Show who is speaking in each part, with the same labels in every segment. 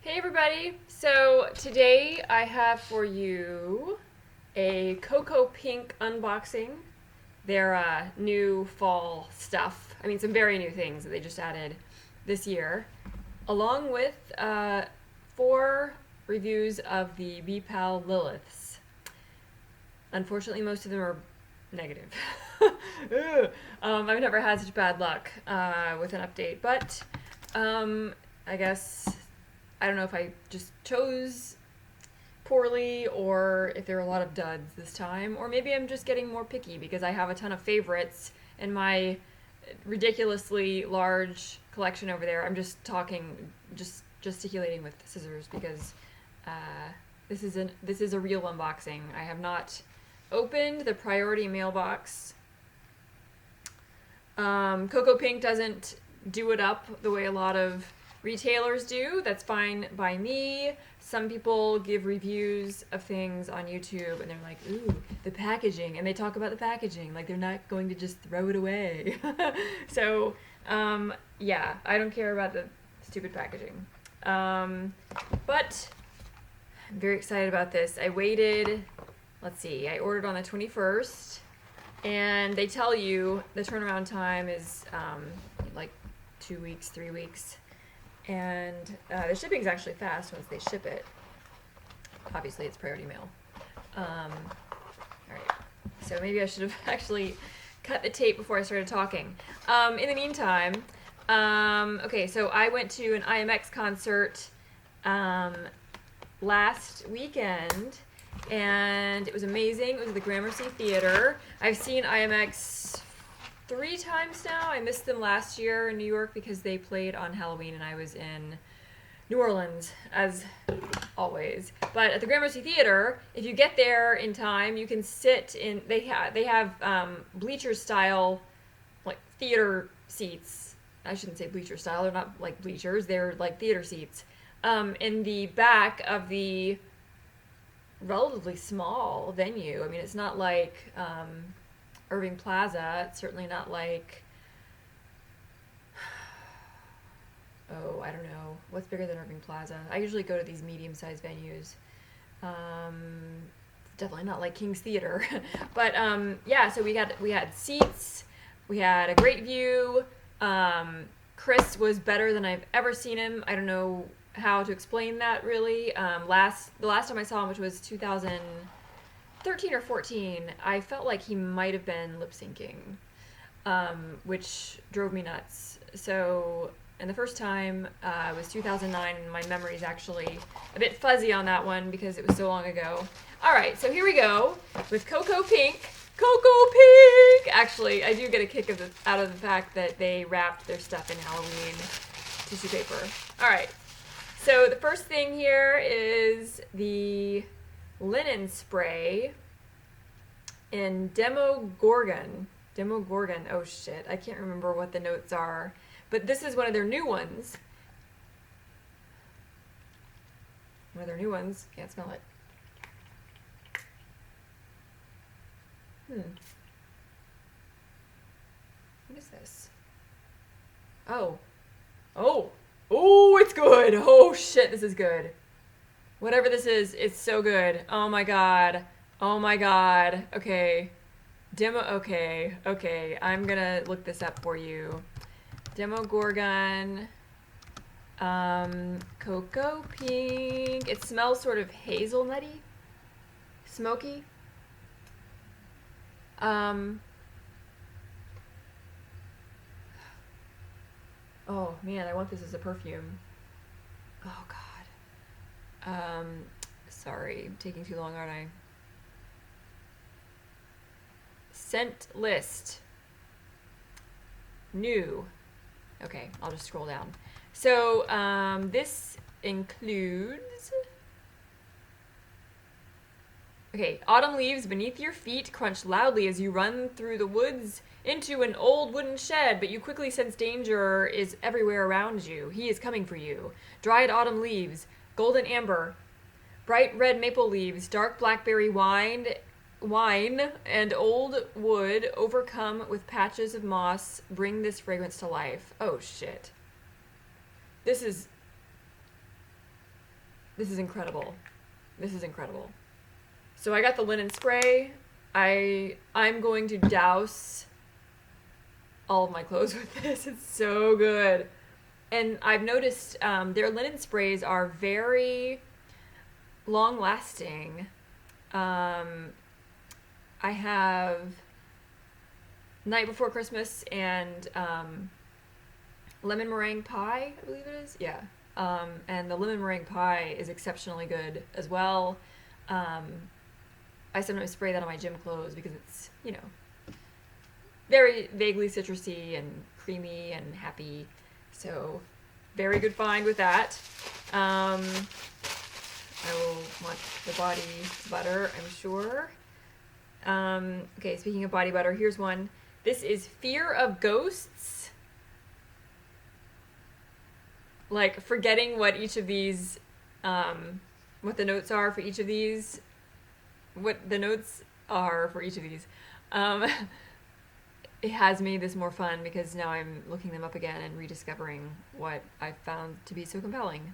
Speaker 1: Hey everybody! So today I have for you a Cocoa Pink unboxing. Their new fall stuff. I mean, some very new things that they just added this year, along with 4 reviews of the BPAL Liliths. Unfortunately, most of them are negative. I've never had such bad luck with an update, but I guess I don't know if I just chose poorly or if there are a lot of duds this time, or maybe I'm just getting more picky because I have a ton of favorites in my ridiculously large collection over there. I'm just gesticulating with scissors because this is a real unboxing. I have not opened the priority mailbox. Cocoa Pink doesn't do it up the way a lot of retailers do. That's fine by me. Some people give reviews of things on YouTube and they're like, ooh, the packaging, and they talk about the packaging like they're not going to just throw it away. So yeah, I don't care about the stupid packaging, but I'm very excited about this. I waited, let's see, I ordered on the 21st, and they tell you the turnaround time is like 2 weeks, 3 weeks. And the shipping is actually fast once they ship it. Obviously, it's priority mail. All right. So maybe I should have actually cut the tape before I started talking. In the meantime, okay, so I went to an IMX concert last weekend, and it was amazing. It was at the Gramercy Theater. I've seen IMX 3 times now. I missed them last year in New York because they played on Halloween and I was in New Orleans, as always. But at the Gramercy Theater, if you get there in time, you can sit in. They have bleacher style, like theater seats. I shouldn't say bleacher style. They're not like bleachers. They're like theater seats. In the back of the relatively small venue. I mean, it's not like Irving Plaza. It's certainly not like, oh, I don't know. What's bigger than Irving Plaza? I usually go to these medium-sized venues. Definitely not like King's Theater. But yeah, so we had seats. We had a great view. Chris was better than I've ever seen him. I don't know how to explain that really. The last time I saw him, which was 2013 or 14, I felt like he might have been lip syncing, which drove me nuts. So, and the first time was 2009, and my memory is actually a bit fuzzy on that one because it was so long ago. All right, so here we go with Cocoa Pink. Cocoa Pink! Actually, I do get a kick out of the fact that they wrapped their stuff in Halloween tissue paper. All right, so the first thing here is the linen spray in Demogorgon. Oh shit, I can't remember what the notes are, but this is one of their new ones. Can't smell it. What is this? Oh, it's good. Oh shit, this is good. Whatever this is, it's so good. Oh my god. Okay. Okay. I'm gonna look this up for you. Demogorgon. Cocoa Pink. It smells sort of hazelnutty. Smoky. Oh man, I want this as a perfume. Oh god. Sorry, I'm taking too long, aren't I? Scent list. New. Okay, I'll just scroll down. So, this includes... Okay, autumn leaves beneath your feet crunch loudly as you run through the woods into an old wooden shed, but you quickly sense danger is everywhere around you. He is coming for you. Dried autumn leaves, golden amber, bright red maple leaves, dark blackberry wine, and old wood overcome with patches of moss bring this fragrance to life. Oh shit. This is This is incredible. This is incredible. So I got the linen spray. I'm going to douse all of my clothes with this. It's so good. And I've noticed their linen sprays are very long lasting. I have Night Before Christmas and lemon meringue pie, I believe it is. Yeah. And the lemon meringue pie is exceptionally good as well. I sometimes spray that on my gym clothes because it's, you know, very vaguely citrusy and creamy and happy. So, very good find with that. I will want the body butter, I'm sure. Okay, speaking of body butter, here's one. This is Fear of Ghosts. Like, forgetting what each of these, what the notes are for each of these. What the notes are for each of these. It has made this more fun because now I'm looking them up again and rediscovering what I found to be so compelling.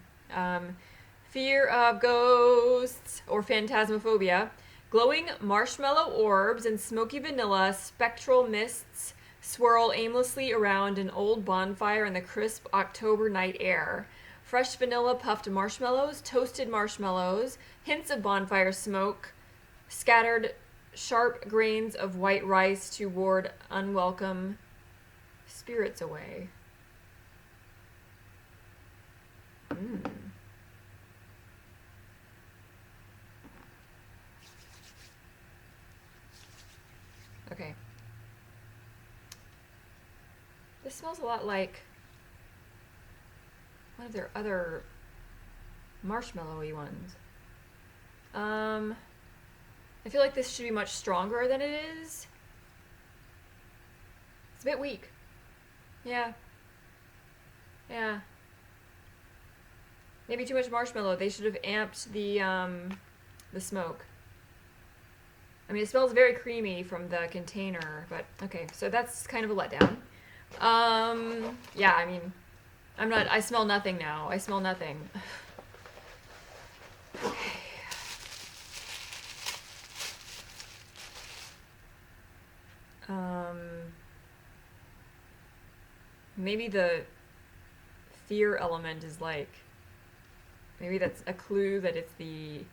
Speaker 1: Fear of Ghosts, or Phantasmophobia. Glowing marshmallow orbs and smoky vanilla spectral mists swirl aimlessly around an old bonfire in the crisp October night air. Fresh vanilla puffed marshmallows, toasted marshmallows, hints of bonfire smoke, scattered sharp grains of white rice to ward unwelcome spirits away. Okay. This smells a lot like one of their other marshmallowy ones. I feel like this should be much stronger than it is. It's a bit weak. Yeah. Yeah. Maybe too much marshmallow. They should have amped the smoke. I mean, it smells very creamy from the container, but okay, so that's kind of a letdown. Yeah, I mean, I smell nothing now. I smell nothing. Okay. Maybe the fear element is like, maybe that's a clue that it's the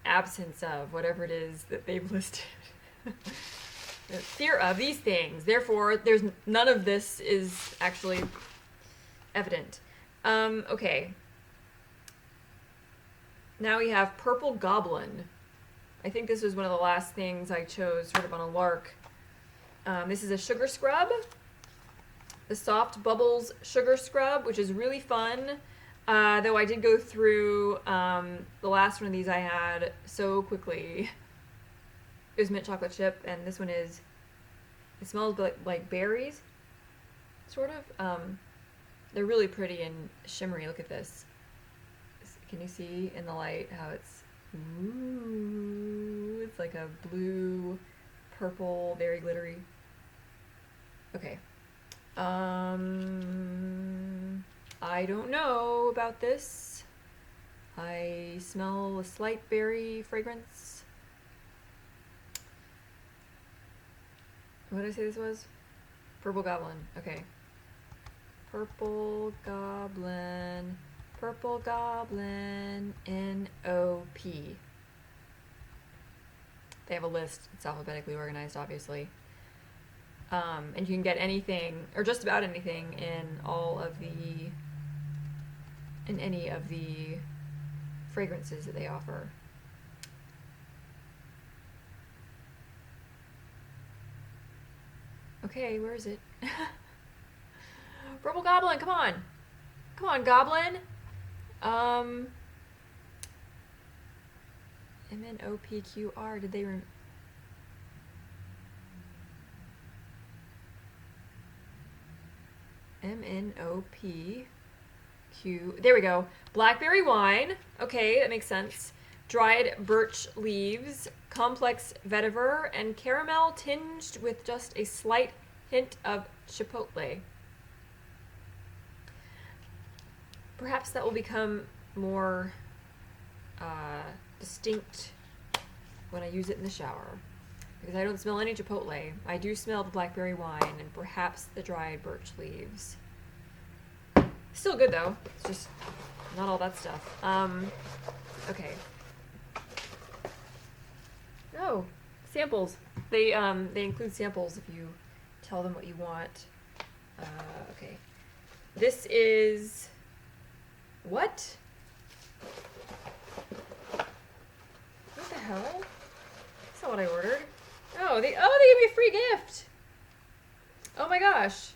Speaker 1: absence of whatever it is that they've listed. Fear of these things. Therefore, there's none of this is actually evident. Okay. Now we have Purple Goblin. I think this was one of the last things I chose sort of on a lark. This is a sugar scrub. The Soft Bubbles Sugar Scrub, which is really fun. Though I did go through the last one of these I had so quickly. It was mint chocolate chip, and this one is, it smells like berries, sort of. They're really pretty and shimmery. Look at this. Can you see in the light how it's, ooh, it's like a blue, purple, very glittery. Okay. I don't know about this. I smell a slight berry fragrance. What did I say this was? Purple Goblin. Okay. Purple Goblin. Purple Goblin. N-O-P. They have a list. It's alphabetically organized, obviously. And you can get anything, or just about anything, in any of the fragrances that they offer. Okay, where is it? Purple Goblin, come on! Come on, Goblin! M-N-O-P-Q-R, did they M-N-O-P-Q. There we go. Blackberry wine. Okay, that makes sense. Dried birch leaves, complex vetiver, and caramel tinged with just a slight hint of chipotle. Perhaps that will become more distinct when I use it in the shower. Because I don't smell any chipotle. I do smell the blackberry wine and perhaps the dried birch leaves. Still good though. It's just not all that stuff. Okay. Oh, samples. They include samples if you tell them what you want. Okay. This is what? What the hell? That's not what I ordered. Oh, they gave me a free gift. Oh my gosh.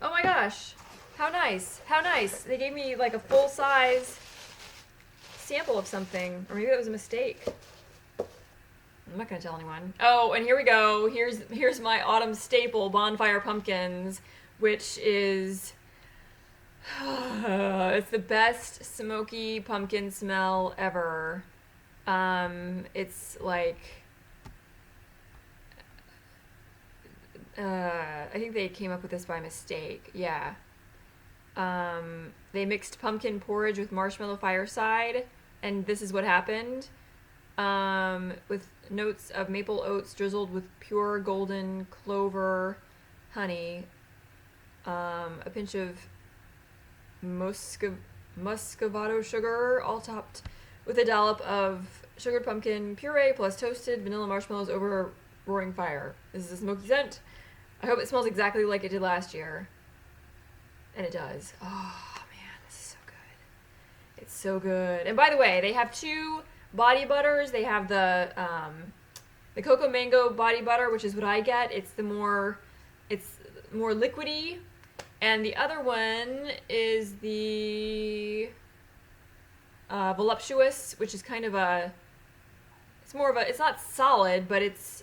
Speaker 1: Oh my gosh. How nice. How nice. They gave me like a full size sample of something. Or maybe that was a mistake. I'm not gonna tell anyone. Oh, and here we go. Here's my autumn staple, Bonfire Pumpkins, which is it's the best smoky pumpkin smell ever. It's like I think they came up with this by mistake. Yeah. They mixed pumpkin porridge with marshmallow fireside, and this is what happened. With notes of maple oats drizzled with pure golden clover honey, a pinch of muscovado sugar, all topped with a dollop of sugared pumpkin puree plus toasted vanilla marshmallows over a roaring fire. This is a smoky scent. I hope it smells exactly like it did last year. And it does. Oh, man, this is so good. It's so good. And by the way, they have two body butters. They have the cocoa mango body butter, which is what I get. It's more liquidy. And the other one is the voluptuous, which is kind of it's not solid, but it's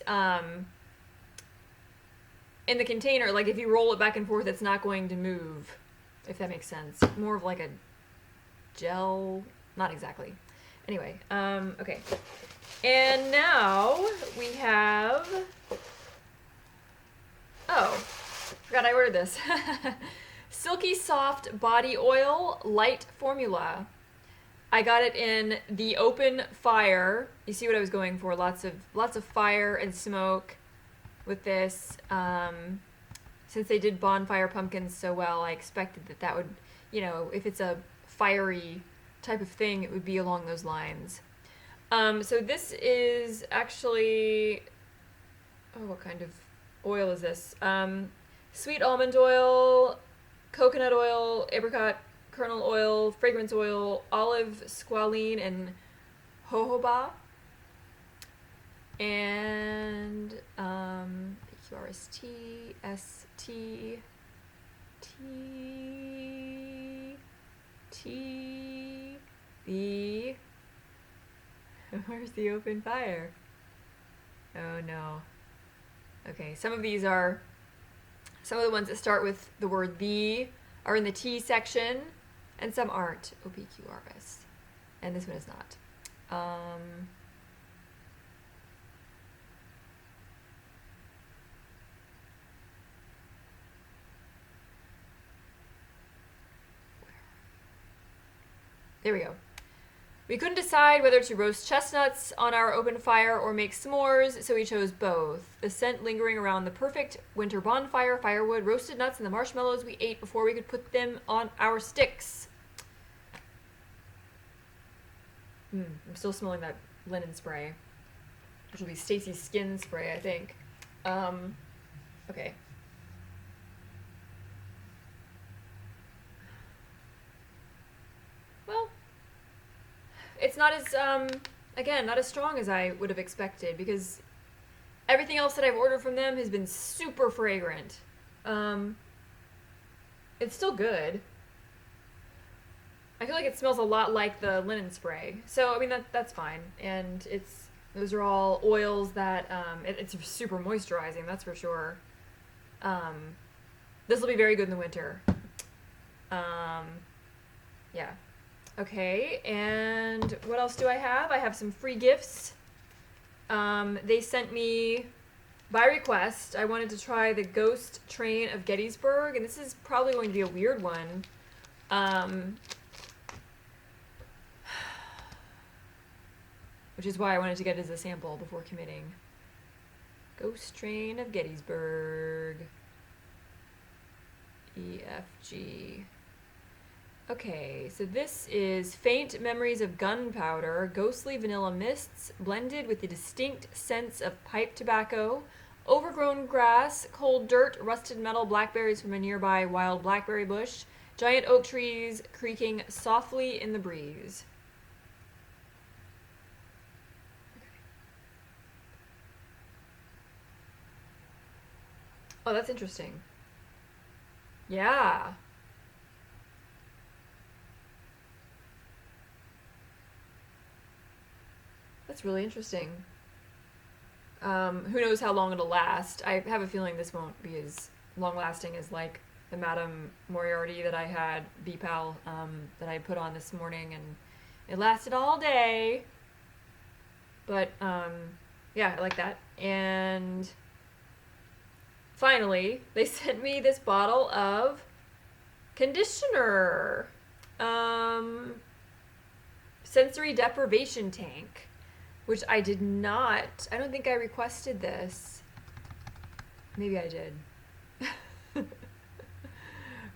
Speaker 1: in the container, like if you roll it back and forth, it's not going to move, if that makes sense. More of like a gel, not exactly. Anyway, okay. And now we have, oh, forgot I ordered this. Silky Soft Body Oil Light Formula. I got it in the open fire. You see what I was going for? Lots of fire and smoke with this. Since they did Bonfire Pumpkins so well, I expected that would, if it's a fiery type of thing, it would be along those lines. So this is actually, what kind of oil is this? Sweet almond oil, coconut oil, apricot kernel oil, fragrance oil, olive squalene, and jojoba. And QRST, ST, T, B. Where's the open fire? Oh no. Okay, some of the ones that start with the word the are in the T section, and some aren't. OPQRS. And this one is not. There we go. We couldn't decide whether to roast chestnuts on our open fire or make s'mores, so we chose both. The scent lingering around the perfect winter bonfire, firewood, roasted nuts, and the marshmallows we ate before we could put them on our sticks. I'm still smelling that linen spray, which will be Stacy's skin spray, I think. Okay. Well, it's not as, again, not as strong as I would have expected, because everything else that I've ordered from them has been super fragrant. It's still good. I feel like it smells a lot like the linen spray. So, I mean, that's fine. And those are all oils that, it's super moisturizing, that's for sure. This will be very good in the winter. Yeah. Okay, and what else do I have? I have some free gifts. They sent me, by request, I wanted to try the Ghost Train of Gettysburg, and this is probably going to be a weird one. which is why I wanted to get it as a sample before committing. Ghost Train of Gettysburg. EFG. Okay, so this is faint memories of gunpowder, ghostly vanilla mists, blended with the distinct sense of pipe tobacco, overgrown grass, cold dirt, rusted metal, blackberries from a nearby wild blackberry bush, giant oak trees creaking softly in the breeze. Oh, that's interesting. Yeah. That's really interesting. Who knows how long it'll last. I have a feeling this won't be as long-lasting as, like, the Madame Moriarty that I had, BPAL, that I put on this morning, and it lasted all day. But, yeah, I like that. And finally, they sent me this bottle of conditioner. Sensory deprivation tank. Which I did not. I don't think I requested this. Maybe I did.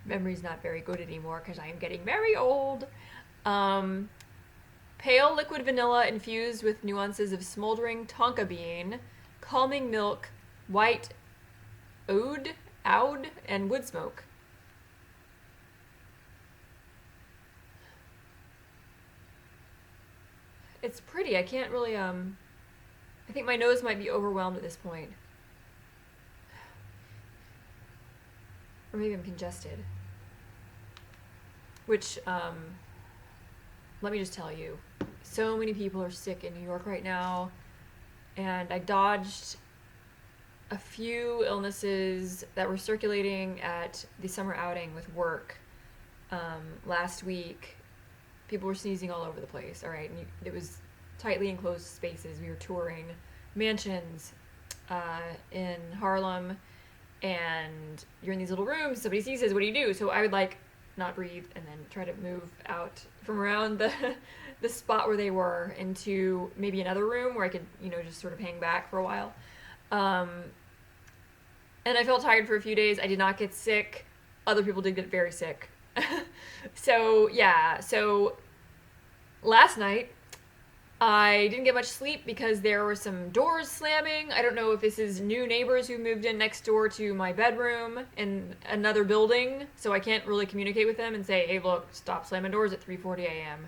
Speaker 1: Memory's not very good anymore because I am getting very old. Pale liquid vanilla infused with nuances of smoldering tonka bean, calming milk, white oud, and wood smoke. It's pretty. I can't really, I think my nose might be overwhelmed at this point. Or maybe I'm congested. Which, let me just tell you, so many people are sick in New York right now, and I dodged a few illnesses that were circulating at the summer outing with work last week. People were sneezing all over the place, all right? And it was tightly enclosed spaces. We were touring mansions in Harlem, and you're in these little rooms. Somebody sneezes, what do you do? So I would, like, not breathe and then try to move out from around the spot where they were into maybe another room where I could, just sort of hang back for a while. And I felt tired for a few days. I did not get sick. Other people did get very sick. So last night I didn't get much sleep because there were some doors slamming. I don't know if this is new neighbors who moved in next door to my bedroom in another building, so I can't really communicate with them and say, hey, look, stop slamming doors at 3:40 a.m.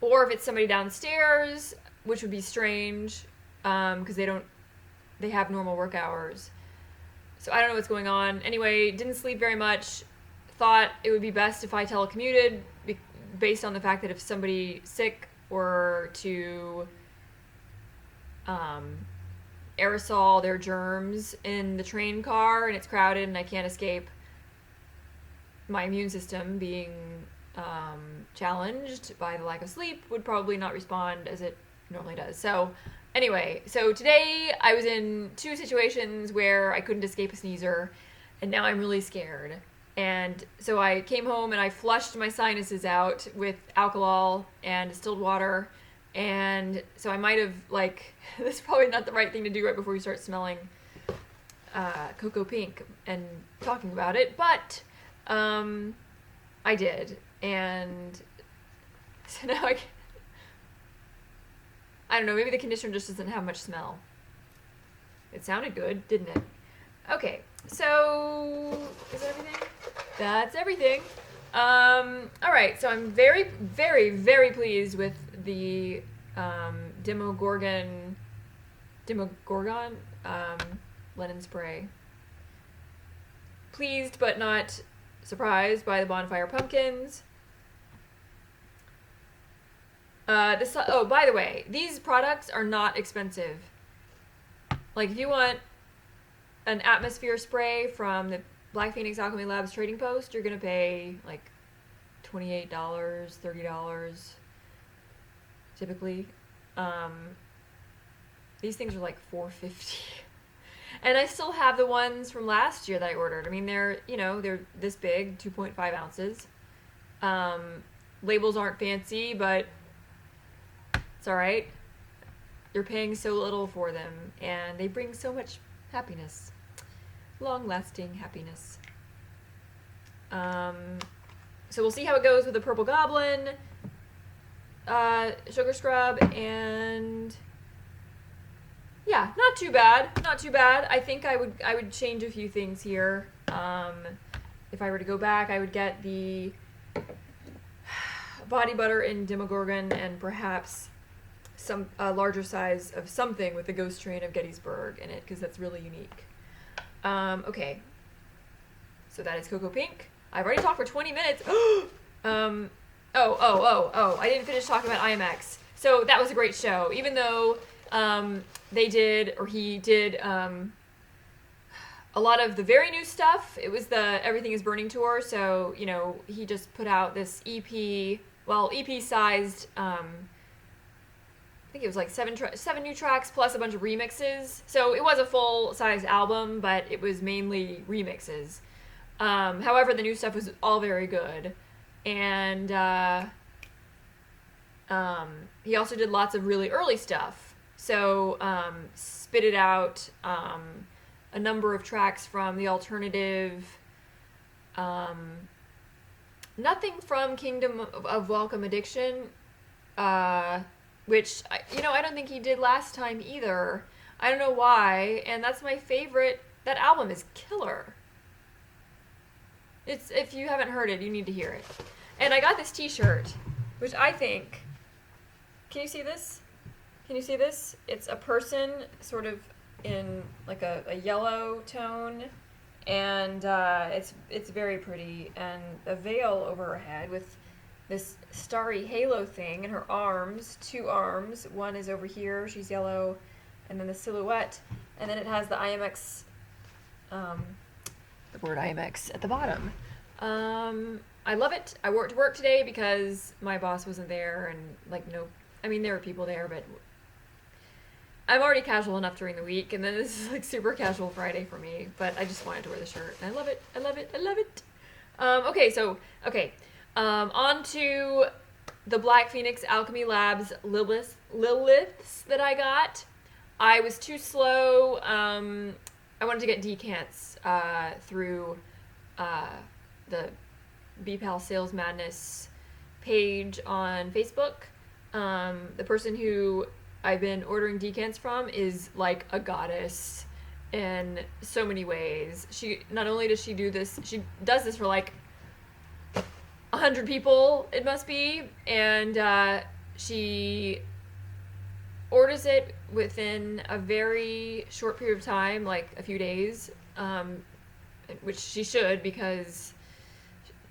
Speaker 1: Or if it's somebody downstairs, which would be strange, because they have normal work hours. So I don't know what's going on. Anyway, didn't sleep very much. Thought it would be best if I telecommuted based on the fact that if somebody sick were to aerosol their germs in the train car and it's crowded and I can't escape, my immune system being challenged by the lack of sleep would probably not respond as it normally does. So anyway, so today I was in two situations where I couldn't escape a sneezer, and now I'm really scared. And so I came home and I flushed my sinuses out with alcohol and distilled water. And so I might have, this is probably not the right thing to do right before you start smelling cocoa pink and talking about it. But I did. And so now I don't know, maybe the conditioner just doesn't have much smell. It sounded good, didn't it? Okay, so is that everything? That's everything. All right, so I'm very, very, very pleased with the Demogorgon linen spray. Pleased but not surprised by the Bonfire Pumpkins. Oh, by the way, these products are not expensive. Like, if you want an atmosphere spray from the Black Phoenix Alchemy Labs trading post, you're gonna pay like $28, $30 typically. These things are like $4.50. And I still have the ones from last year that I ordered. I mean, they're this big, 2.5 ounces. Labels aren't fancy, but it's all right. you're paying so little for them, and they bring so much happiness. Long-lasting happiness. So we'll see how it goes with the Purple Goblin, Sugar Scrub, and yeah, not too bad. Not too bad. I think I would change a few things here. If I were to go back, I would get the body butter in Demogorgon and perhaps some larger size of something with the Ghost Train of Gettysburg in it, because that's really unique. Okay. So that is Cocoa Pink. I've already talked for 20 minutes. I didn't finish talking about IMX. So that was a great show. Even though he did a lot of the very new stuff. It was the Everything is Burning tour, so, you know, he just put out this EP-sized, I think it was like seven new tracks plus a bunch of remixes. So it was a full-size album, but it was mainly remixes. However, the new stuff was all very good. And he also did lots of really early stuff. So spitted out a number of tracks from the alternative, nothing from Kingdom of Welcome Addiction, which, I don't think he did last time either. I don't know why, and that's my favorite. That album is killer. If you haven't heard it, you need to hear it. And I got this t-shirt, which I think, can you see this? Can you see this? It's a person sort of in like a yellow tone, and it's very pretty, and a veil over her head with this starry halo thing in her arms, 2 arms. One is over here, she's yellow, and then the silhouette, and then it has the IMX, the word IMX at the bottom. I love it. I wore it to work today because my boss wasn't there, and there were people there, but I'm already casual enough during the week, and then this is like super casual Friday for me, but I just wanted to wear the shirt, and I love it. I love it. I love it. On to the Black Phoenix Alchemy Labs Liliths that I got. I was too slow. I wanted to get decants through the BPAL Sales Madness page on Facebook. The person who I've been ordering decants from is like a goddess in so many ways. Not only does she do this, she does this for like 100 people, it must be, and she orders it within a very short period of time, like a few days, which she should, because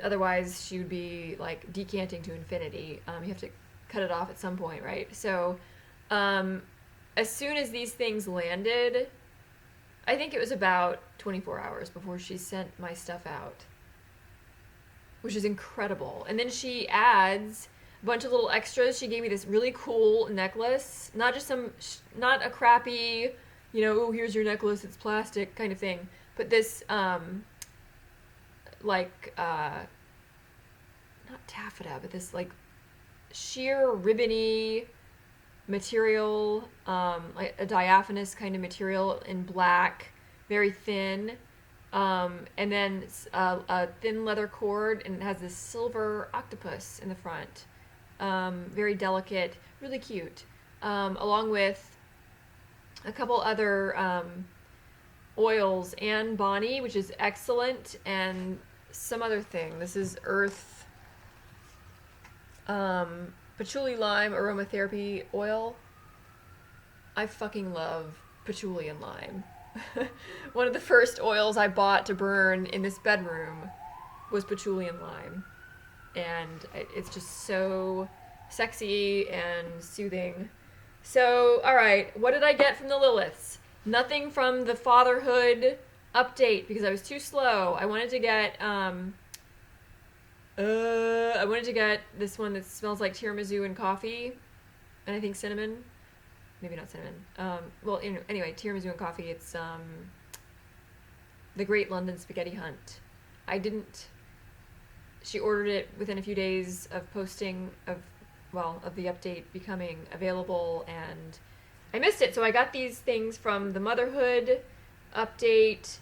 Speaker 1: otherwise she would be like decanting to infinity. You have to cut it off at some point, right? So as soon as these things landed, I think it was about 24 hours before she sent my stuff out, which is incredible. And then she adds a bunch of little extras. She gave me this really cool necklace, not a crappy, here's your necklace, it's plastic kind of thing, but this, not taffeta, but this like sheer ribbony material, like a diaphanous kind of material in black, very thin, and then a thin leather cord, and it has this silver octopus in the front, very delicate, really cute, along with a couple other oils and Bonnie, which is excellent, and some other thing. This is Earth patchouli lime aromatherapy oil. I fucking love patchouli and lime. One of the first oils I bought to burn in this bedroom was patchouli and lime, and it's just so sexy and soothing. So, alright, what did I get from the Liliths? Nothing from the fatherhood update, because I was too slow. I wanted to get this one that smells like tiramisu and coffee, and I think cinnamon. Maybe not cinnamon. Anyway, tiramisu and coffee. It's the Great London Spaghetti Hunt. She ordered it within a few days of posting of the update becoming available, and I missed it. So I got these things from the Motherhood update.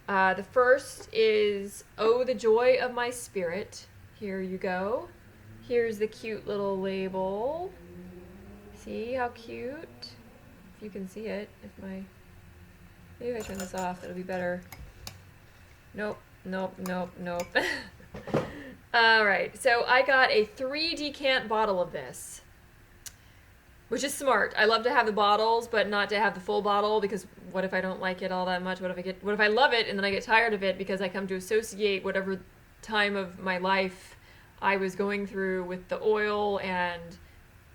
Speaker 1: The first is Oh, the Joy of My Spirit. Here you go. Here's the cute little label. See how cute? If you can see it. Maybe if I turn this off, it'll be better. Nope. Alright, so I got a 3 decant bottle of this. Which is smart. I love to have the bottles, but not to have the full bottle, because what if I don't like it all that much? What if I love it and then I get tired of it because I come to associate whatever time of my life I was going through with the oil, and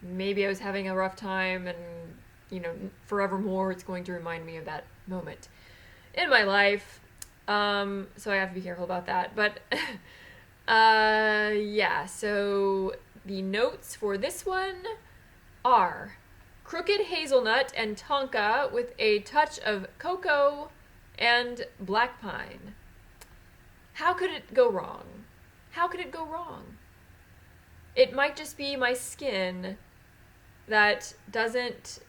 Speaker 1: maybe I was having a rough time, and forevermore it's going to remind me of that moment in my life. So I have to be careful about that. But yeah, so the notes for this one are crooked hazelnut and tonka with a touch of cocoa and black pine. How could it go wrong? How could it go wrong? It might just be my skin that doesn't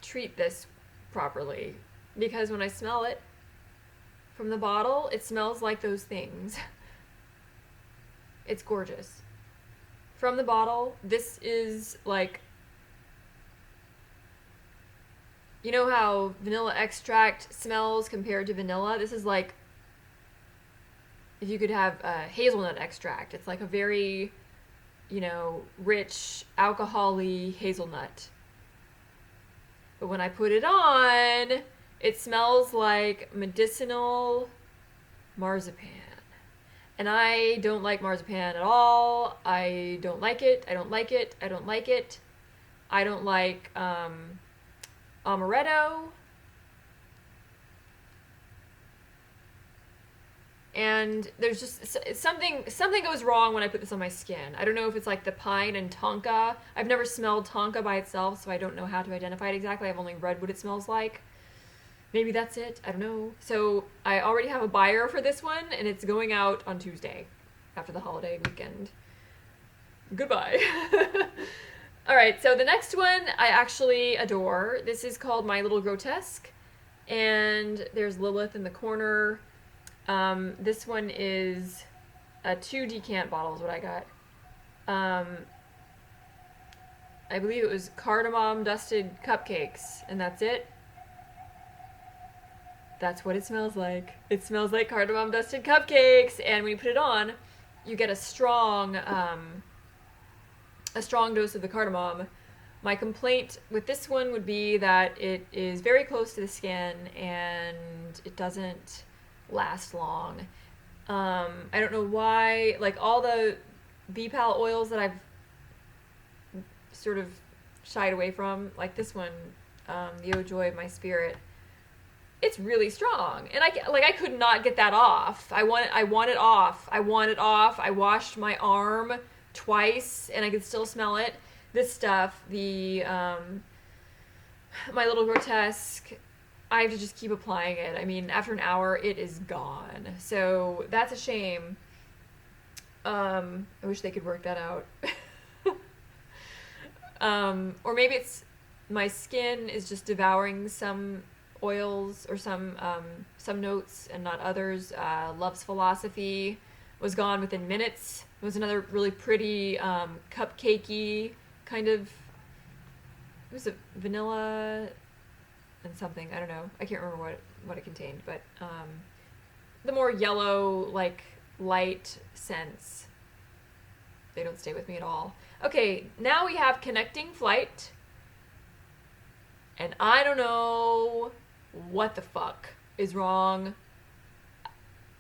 Speaker 1: treat this properly, because when I smell it from the bottle, it smells like those things. It's gorgeous. From the bottle, this is like, you know how vanilla extract smells compared to vanilla? This is like if you could have hazelnut extract. It's like a very, rich, alcohol-y hazelnut. But when I put it on, it smells like medicinal marzipan. And I don't like marzipan at all. I don't like it. I don't like it. I don't like it. I don't like amaretto. And there's just something goes wrong when I put this on my skin. I don't know if it's like the pine and tonka. I've never smelled tonka by itself, so I don't know how to identify it exactly. I've only read what it smells like. Maybe that's it. I don't know. So I already have a buyer for this one, and it's going out on Tuesday after the holiday weekend. Goodbye. All right, so the next one I actually adore. This is called My Little Grotesque, and there's Lilith in the corner. This one is a 2 decant bottle is what I got. I believe it was cardamom dusted cupcakes, and that's it. That's what it smells like. It smells like cardamom dusted cupcakes, and when you put it on, you get a strong dose of the cardamom. My complaint with this one would be that it is very close to the skin, and it doesn't last long. I don't know why, like all the BPAL oils that I've sort of shied away from, like this one, the Oh Joy of My Spirit, it's really strong, and I could not get that off. I want it off. I washed my arm twice, and I could still smell it. This stuff, the My Little Grotesque, I have to just keep applying it. I mean, after an hour, it is gone. So that's a shame. I wish they could work that out. Or maybe it's my skin is just devouring some oils or some notes and not others. Love's Philosophy was gone within minutes. It was another really pretty cupcakey kind of, it was a vanilla and something, I don't know, I can't remember what it contained, but the more yellow, like light scents, they don't stay with me at all. Okay, now we have Connecting Flight, and I don't know what the fuck is wrong.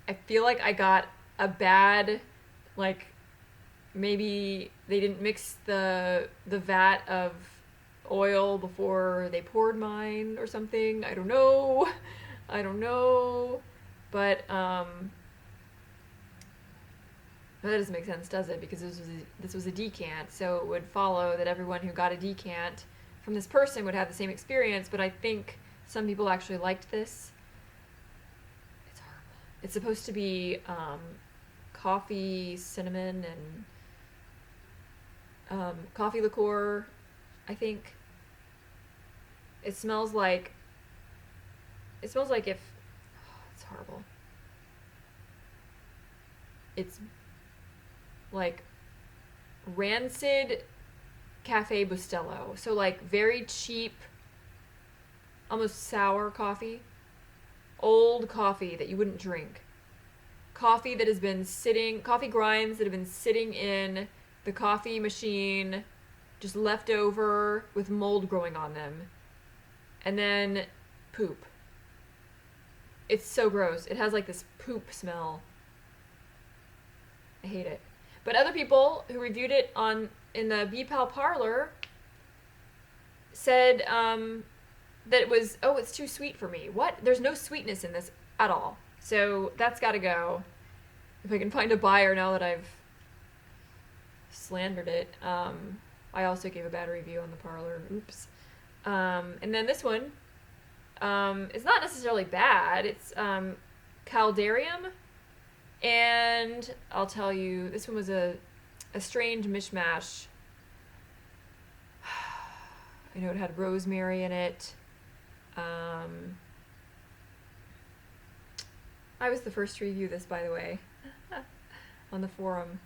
Speaker 1: I feel like I got a bad, like, maybe they didn't mix the vat of oil before they poured mine or something. I don't know. But that doesn't make sense, does it? Because this was a decant, so it would follow that everyone who got a decant from this person would have the same experience, but I think some people actually liked this. It's horrible. It's supposed to be coffee, cinnamon, and coffee liqueur I think it smells like if it's horrible. It's like rancid Cafe Bustelo. So like very cheap, almost sour coffee. Old coffee that you wouldn't drink. Coffee that has been sitting, coffee grinds that have been sitting in the coffee machine, just left over with mold growing on them. And then poop. It's so gross. It has like this poop smell. I hate it. But other people who reviewed it in the BPAL parlor said that it was, oh, it's too sweet for me. What? There's no sweetness in this at all. So that's got to go. If I can find a buyer now that I've slandered it. I also gave a bad review on the parlor. Oops. And then this one is not necessarily bad. It's Caldarium. And I'll tell you, this one was a strange mishmash. I know it had rosemary in it. I was the first to review this, by the way, on the forum.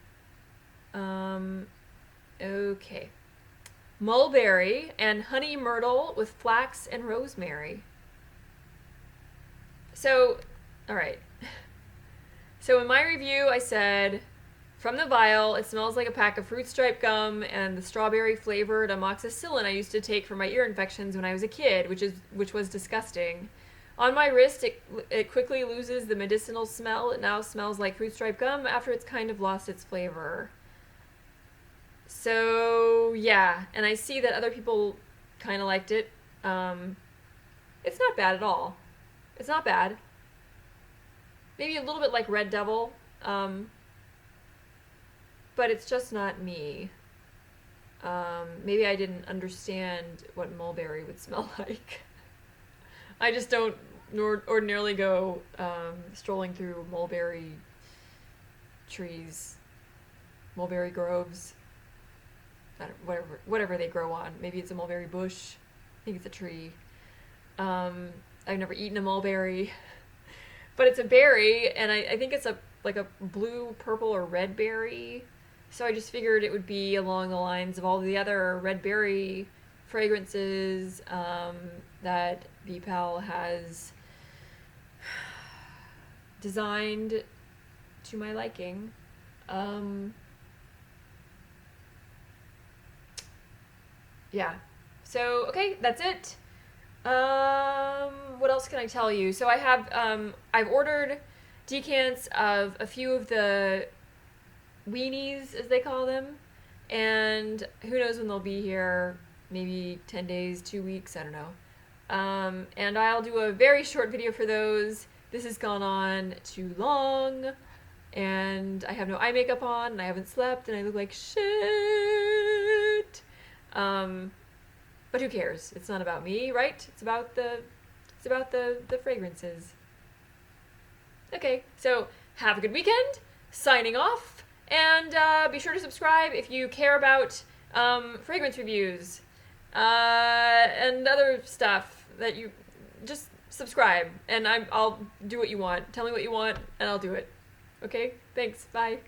Speaker 1: Okay. Mulberry and honey myrtle with flax and rosemary. So, all right. So in my review, I said, from the vial, it smells like a pack of fruit stripe gum and the strawberry flavored amoxicillin I used to take for my ear infections when I was a kid, which was disgusting. On my wrist, it quickly loses the medicinal smell. It now smells like fruit stripe gum after it's kind of lost its flavor. So yeah, and I see that other people kind of liked it. It's not bad at all. It's not bad. Maybe a little bit like Red Devil, but it's just not me. Maybe I didn't understand what mulberry would smell like. I just don't ordinarily go strolling through mulberry trees, mulberry groves, whatever they grow on. Maybe it's a mulberry bush. I think it's a tree. I've never eaten a mulberry. But it's a berry, and I think it's like a blue, purple, or red berry. So I just figured it would be along the lines of all the other red berry fragrances that BPAL has designed to my liking. Yeah. So, okay, that's it. What else can I tell you? So I have, I've ordered decants of a few of the weenies, as they call them, and who knows when they'll be here, maybe 10 days, 2 weeks, I don't know. And I'll do a very short video for those. This has gone on too long, and I have no eye makeup on, and I haven't slept, and I look like shit. But who cares? It's not about me, right? It's about the fragrances. Okay, so have a good weekend. Signing off, and be sure to subscribe if you care about fragrance reviews and other stuff that you just subscribe, and I'll do what you want. Tell me what you want, and I'll do it. Okay, thanks. Bye.